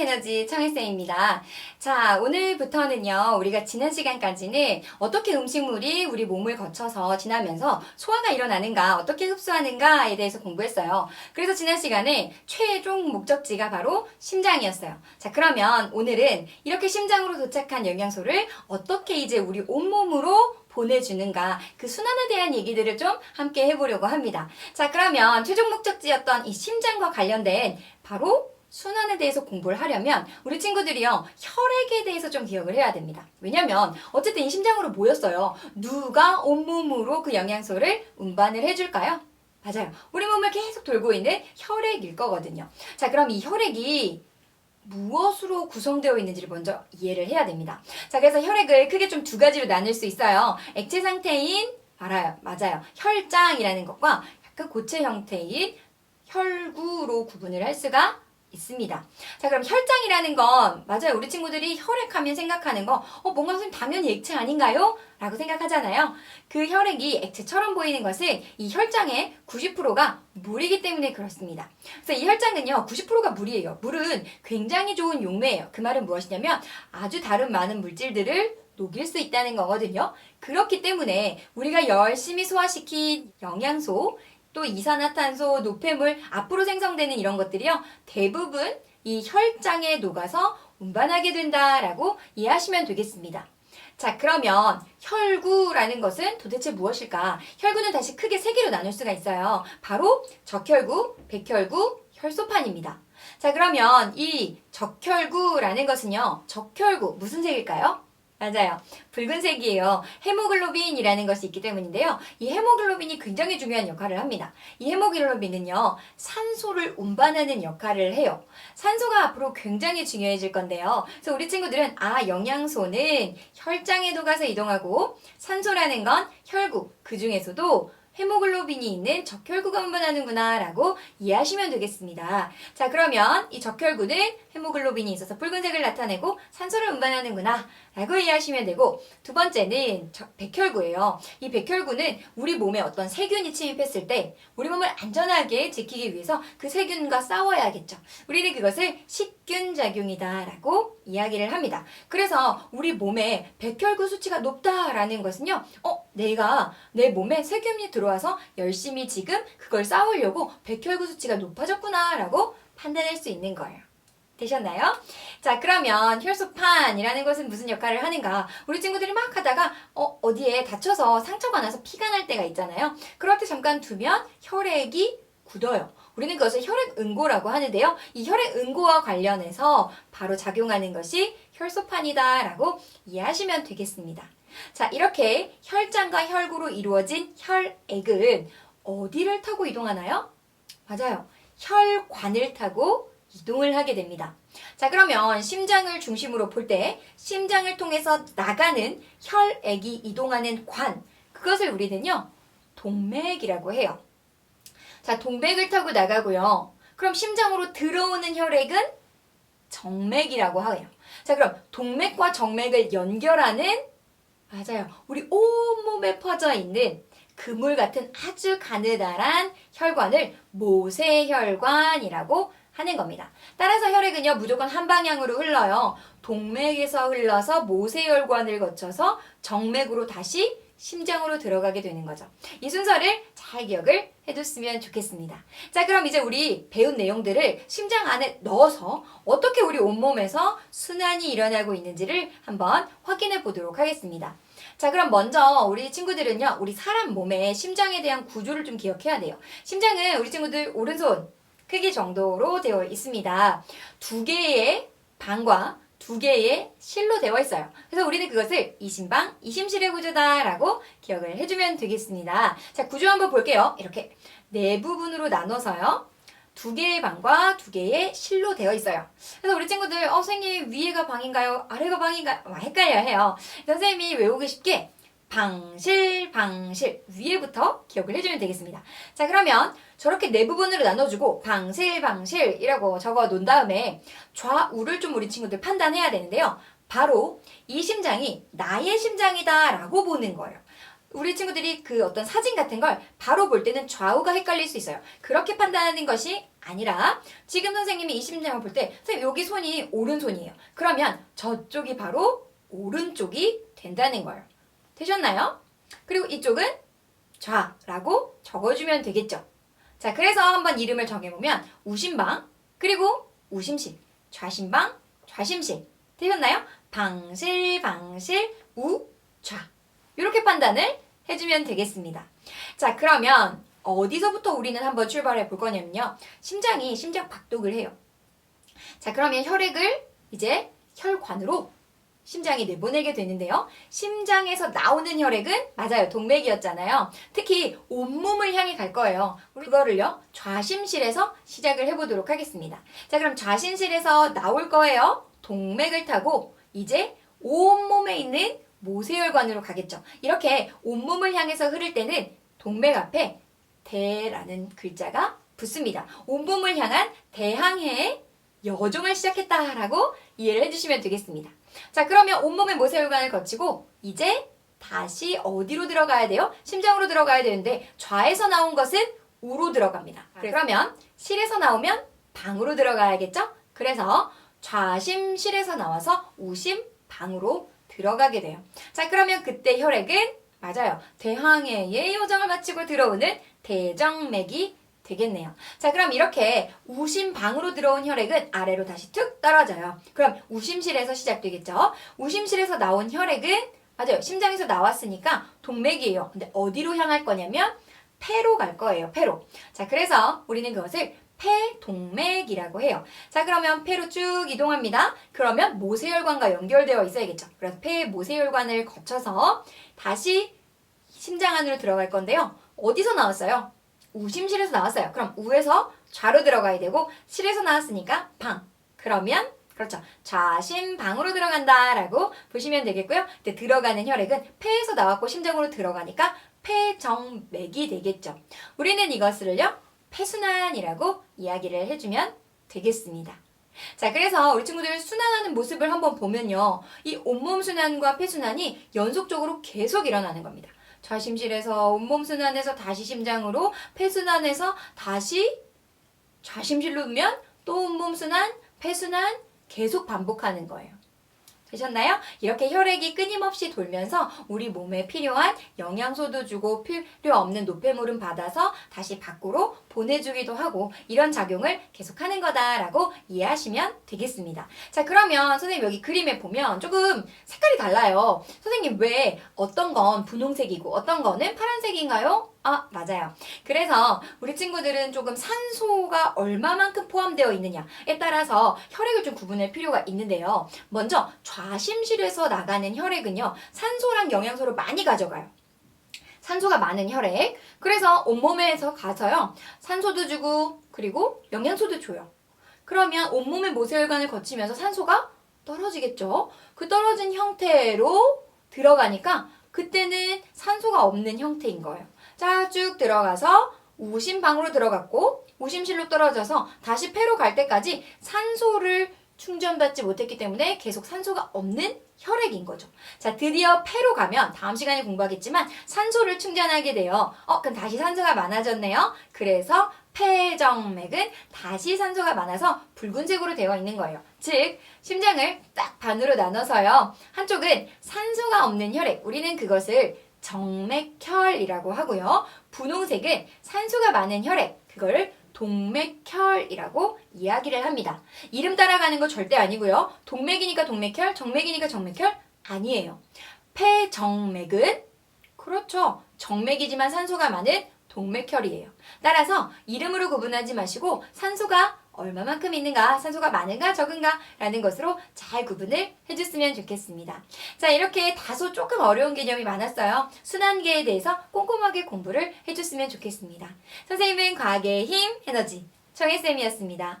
에너지 청일쌤입니다. 자, 오늘부터는요, 우리가 지난 시간까지는 어떻게 음식물이 우리 몸을 거쳐서 지나면서 소화가 일어나는가, 어떻게 흡수하는가에 대해서 공부했어요. 그래서 지난 시간에 최종 목적지가 바로 심장이었어요. 자, 그러면 오늘은 이렇게 심장으로 도착한 영양소를 어떻게 이제 우리 온몸으로 보내주는가, 그 순환에 대한 얘기들을 좀 함께 해보려고 합니다. 자, 그러면 최종 목적지였던 이 심장과 관련된 바로 순환에 대해서 공부를 하려면 우리 친구들이요, 혈액에 대해서 좀 기억을 해야 됩니다. 왜냐면 어쨌든 이 심장으로 모였어요. 누가 온몸으로 그 영양소를 운반을 해줄까요? 맞아요. 우리 몸을 계속 돌고 있는 혈액일 거거든요. 자, 그럼 이 혈액이 무엇으로 구성되어 있는지를 먼저 이해를 해야 됩니다. 자, 그래서 혈액을 크게 좀 두 가지로 나눌 수 있어요. 액체 상태인, 맞아요. 혈장이라는 것과 약간 고체 형태인 혈구로 구분을 할 수가 있습니다. 자, 그럼 혈장이라는 건, 맞아요. 우리 친구들이 혈액하면 생각하는 거, 뭔가 선생님 당연히 액체 아닌가요? 라고 생각하잖아요. 그 혈액이 액체처럼 보이는 것은 이 혈장의 90%가 물이기 때문에 그렇습니다. 그래서 이 혈장은요, 90%가 물이에요. 물은 굉장히 좋은 용매예요. 그 말은 무엇이냐면 아주 다른 많은 물질들을 녹일 수 있다는 거거든요. 그렇기 때문에 우리가 열심히 소화시킨 영양소, 또 이산화탄소, 노폐물, 앞으로 생성되는 이런 것들이요, 대부분 이 혈장에 녹아서 운반하게 된다라고 이해하시면 되겠습니다. 자, 그러면 혈구라는 것은 도대체 무엇일까? 혈구는 다시 크게 세 개로 나눌 수가 있어요. 바로 적혈구, 백혈구, 혈소판입니다. 자, 그러면 이 적혈구라는 것은요, 적혈구 무슨 색일까요? 맞아요. 붉은색이에요. 헤모글로빈이라는 것이 있기 때문인데요. 이 헤모글로빈이 굉장히 중요한 역할을 합니다. 이 헤모글로빈은요, 산소를 운반하는 역할을 해요. 산소가 앞으로 굉장히 중요해질 건데요. 그래서 우리 친구들은 영양소는 혈장에 녹아서 이동하고 산소라는 건 혈구, 그 중에서도 헤모글로빈이 있는 적혈구가 운반하는구나 라고 이해하시면 되겠습니다. 자, 그러면 이 적혈구는 헤모글로빈이 있어서 붉은색을 나타내고 산소를 운반하는구나 라고 이해하시면 되고, 두 번째는 백혈구예요. 이 백혈구는 우리 몸에 어떤 세균이 침입했을 때 우리 몸을 안전하게 지키기 위해서 그 세균과 싸워야겠죠. 우리는 그것을 식균작용이다 라고 이야기를 합니다. 그래서 우리 몸에 백혈구 수치가 높다라는 것은요, 내가 내 몸에 세균이 들어와서 열심히 지금 그걸 싸우려고 백혈구 수치가 높아졌구나 라고 판단할 수 있는 거예요. 되셨나요? 자, 그러면 혈소판이라는 것은 무슨 역할을 하는가? 우리 친구들이 막 하다가 어디에 다쳐서 상처가 나서 피가 날 때가 있잖아요. 그럴 때 잠깐 두면 혈액이 굳어요. 우리는 그것을 혈액응고라고 하는데요. 이 혈액응고와 관련해서 바로 작용하는 것이 혈소판이다라고 이해하시면 되겠습니다. 자, 이렇게 혈장과 혈구로 이루어진 혈액은 어디를 타고 이동하나요? 맞아요. 혈관을 타고 이동을 하게 됩니다. 자, 그러면 심장을 중심으로 볼 때 심장을 통해서 나가는 혈액이 이동하는 관, 그것을 우리는요, 동맥이라고 해요. 자, 동맥을 타고 나가고요. 그럼 심장으로 들어오는 혈액은 정맥이라고 해요. 자, 그럼 동맥과 정맥을 연결하는, 맞아요, 우리 온몸에 퍼져 있는 그물 같은 아주 가느다란 혈관을 모세혈관이라고 하는 겁니다. 따라서 혈액은요, 무조건 한 방향으로 흘러요. 동맥에서 흘러서 모세혈관을 거쳐서 정맥으로 다시 심장으로 들어가게 되는 거죠. 이 순서를 잘 기억을 해뒀으면 좋겠습니다. 자, 그럼 이제 우리 배운 내용들을 심장 안에 넣어서 어떻게 우리 온몸에서 순환이 일어나고 있는지를 한번 확인해 보도록 하겠습니다. 자, 그럼 먼저 우리 친구들은요, 우리 사람 몸의 심장에 대한 구조를 좀 기억해야 돼요. 심장은 우리 친구들 오른손 크기 정도로 되어 있습니다. 두 개의 방과 두 개의 실로 되어 있어요. 그래서 우리는 그것을 이심방, 이심실의 구조다라고 기억을 해주면 되겠습니다. 자, 구조 한번 볼게요. 이렇게 네 부분으로 나눠서요, 두 개의 방과 두 개의 실로 되어 있어요. 그래서 우리 친구들, 선생님 위에가 방인가요? 아래가 방인가요? 헷갈려 해요. 선생님이 외우기 쉽게 방실, 방실, 위에부터 기억을 해주면 되겠습니다. 자, 그러면 저렇게 네 부분으로 나눠주고 방실, 방실이라고 적어 놓은 다음에 좌우를 좀 우리 친구들 판단해야 되는데요. 바로 이 심장이 나의 심장이다 라고 보는 거예요. 우리 친구들이 그 어떤 사진 같은 걸 바로 볼 때는 좌우가 헷갈릴 수 있어요. 그렇게 판단하는 것이 아니라 지금 선생님이 이 심장을 볼 때 선생님 여기 손이 오른손이에요. 그러면 저쪽이 바로 오른쪽이 된다는 거예요. 되셨나요? 그리고 이쪽은 좌라고 적어주면 되겠죠. 자, 그래서 한번 이름을 정해보면 우심방, 그리고 우심실, 좌심방, 좌심실. 되셨나요? 방실, 방실, 우, 좌. 이렇게 판단을 해주면 되겠습니다. 자, 그러면 어디서부터 우리는 한번 출발해 볼 거냐면요. 심장 박동을 해요. 자, 그러면 혈액을 이제 혈관으로 심장이 내보내게 되는데요. 심장에서 나오는 혈액은 맞아요. 동맥이었잖아요. 특히 온몸을 향해 갈 거예요. 그거를요. 좌심실에서 시작을 해보도록 하겠습니다. 자, 그럼 좌심실에서 나올 거예요. 동맥을 타고 이제 온몸에 있는 모세혈관으로 가겠죠. 이렇게 온몸을 향해서 흐를 때는 동맥 앞에 대라는 글자가 붙습니다. 온몸을 향한 대항해의 여종을 시작했다라고 이해를 해주시면 되겠습니다. 자, 그러면 온몸의 모세혈관을 거치고 이제 다시 어디로 들어가야 돼요? 심장으로 들어가야 되는데 좌에서 나온 것은 우로 들어갑니다. 그러면 실에서 나오면 방으로 들어가야겠죠? 그래서 좌심실에서 나와서 우심방으로 들어가게 돼요. 자, 그러면 그때 혈액은 맞아요. 대항해의 요정을 마치고 들어오는 대정맥이 되겠네요. 자, 그럼 이렇게 우심방으로 들어온 혈액은 아래로 다시 툭 떨어져요. 그럼 우심실에서 시작되겠죠? 우심실에서 나온 혈액은 맞아요. 심장에서 나왔으니까 동맥이에요. 근데 어디로 향할 거냐면 폐로 갈 거예요. 폐로. 자, 그래서 우리는 그것을 폐동맥이라고 해요. 자, 그러면 폐로 쭉 이동합니다. 그러면 모세혈관과 연결되어 있어야겠죠. 그래서 폐 모세혈관을 거쳐서 다시 심장 안으로 들어갈 건데요. 어디서 나왔어요? 우심실에서 나왔어요. 그럼 우에서 좌로 들어가야 되고 실에서 나왔으니까 방. 그러면 그렇죠. 좌심방으로 들어간다라고 보시면 되겠고요. 근데 들어가는 혈액은 폐에서 나왔고 심장으로 들어가니까 폐정맥이 되겠죠. 우리는 이것을요. 폐순환이라고 이야기를 해주면 되겠습니다. 자, 그래서 우리 친구들 순환하는 모습을 한번 보면요. 이 온몸 순환과 폐순환이 연속적으로 계속 일어나는 겁니다. 좌심실에서 온몸 순환에서 다시 심장으로, 폐순환에서 다시 좌심실로 오면 또 온몸 순환, 폐순환 계속 반복하는 거예요. 되셨나요? 이렇게 혈액이 끊임없이 돌면서 우리 몸에 필요한 영양소도 주고 필요 없는 노폐물은 받아서 다시 밖으로 보내주기도 하고 이런 작용을 계속하는 거다라고 이해하시면 되겠습니다. 자, 그러면 선생님 여기 그림에 보면 조금 색깔이 달라요. 선생님 왜 어떤 건 분홍색이고 어떤 거는 파란색인가요? 아, 맞아요. 그래서 우리 친구들은 조금 산소가 얼마만큼 포함되어 있느냐에 따라서 혈액을 좀 구분할 필요가 있는데요. 먼저 좌심실에서 나가는 혈액은요. 산소랑 영양소를 많이 가져가요. 산소가 많은 혈액. 그래서 온몸에서 가서요. 산소도 주고 그리고 영양소도 줘요. 그러면 온몸의 모세혈관을 거치면서 산소가 떨어지겠죠. 그 떨어진 형태로 들어가니까 그때는 산소가 없는 형태인 거예요. 자, 쭉 들어가서 우심방으로 들어갔고 우심실로 떨어져서 다시 폐로 갈 때까지 산소를 충전받지 못했기 때문에 계속 산소가 없는 혈액인 거죠. 자, 드디어 폐로 가면 다음 시간에 공부하겠지만 산소를 충전하게 돼요. 그럼 다시 산소가 많아졌네요. 그래서 폐정맥은 다시 산소가 많아서 붉은색으로 되어 있는 거예요. 즉, 심장을 딱 반으로 나눠서요. 한쪽은 산소가 없는 혈액, 우리는 그것을 정맥혈이라고 하고요. 분홍색은 산소가 많은 혈액, 그걸 동맥혈이라고 이야기를 합니다. 이름 따라가는 거 절대 아니고요. 동맥이니까 동맥혈, 정맥이니까 정맥혈 아니에요. 폐정맥은 그렇죠. 정맥이지만 산소가 많은 동맥혈이에요. 따라서 이름으로 구분하지 마시고 산소가 얼마만큼 있는가, 산소가 많은가 적은가 라는 것으로 잘 구분을 해줬으면 좋겠습니다. 자, 이렇게 다소 조금 어려운 개념이 많았어요. 순환계에 대해서 꼼꼼하게 공부를 해줬으면 좋겠습니다. 선생님은 과학의 힘, 에너지 정혜쌤이었습니다.